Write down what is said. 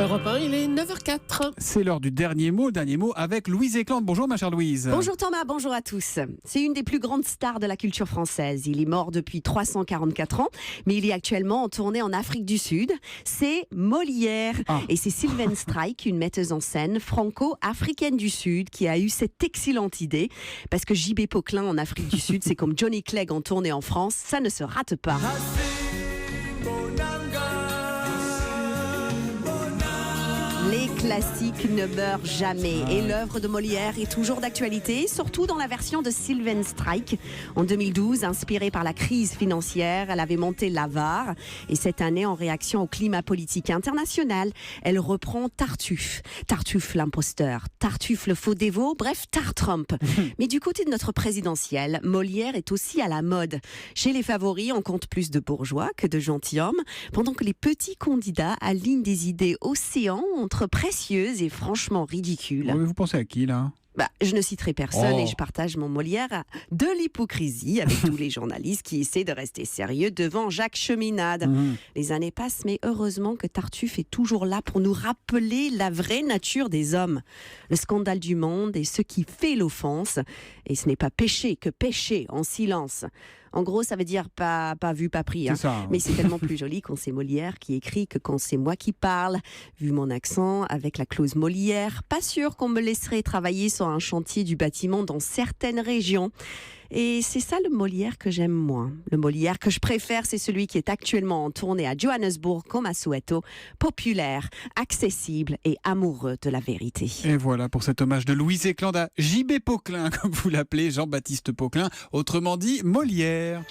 Europe 1, il est 9h04. C'est l'heure du dernier mot avec Louise Éclante. Bonjour ma chère Louise. Bonjour Thomas, bonjour à tous. C'est une des plus grandes stars de la culture française. Il est mort depuis 344 ans, mais il est actuellement en tournée en Afrique du Sud. C'est Molière. Et c'est Sylvain Strijk, une metteuse en scène franco-africaine du Sud, qui a eu cette excellente idée. Parce que J.B. Poquelin en Afrique du Sud, c'est comme Johnny Clegg en tournée en France, ça ne se rate pas. Les classiques ne meurent jamais et l'œuvre de Molière est toujours d'actualité, surtout dans la version de Sylvain Strijk. En 2012, inspirée par la crise financière, elle avait monté l'Avare et cette année, en réaction au climat politique international, elle reprend Tartuffe. Tartuffe l'imposteur, Tartuffe le faux dévot, bref, Tar-Trump. Mais du côté de notre présidentielle, Molière est aussi à la mode. Chez les favoris, on compte plus de bourgeois que de gentilshommes, pendant que les petits candidats alignent des idées océans entre précieuses et franchement ridicules. Oui, vous pensez à qui là ? Je ne citerai personne et je partage mon Molière de l'hypocrisie avec tous les journalistes qui essaient de rester sérieux devant Jacques Cheminade. Les années passent, mais heureusement que Tartuffe est toujours là pour nous rappeler la vraie nature des hommes. Le scandale du monde et ce qui fait l'offense. Et ce n'est pas péché que pécher en silence. En gros, ça veut dire pas vu, pas pris. Hein. C'est ça, ouais. Mais c'est tellement plus joli quand c'est Molière qui écrit que quand c'est moi qui parle. Vu mon accent, avec la clause Molière, pas sûr qu'on me laisserait travailler sur un chantier du bâtiment dans certaines régions. Et c'est ça le Molière que j'aime moins. Le Molière que je préfère, c'est celui qui est actuellement en tournée à Johannesburg comme à Soweto. Populaire, accessible et amoureux de la vérité. Et voilà pour cet hommage de Louise Éclante à J.B. Poquelin, comme vous l'appelez, Jean-Baptiste Poquelin, autrement dit Molière.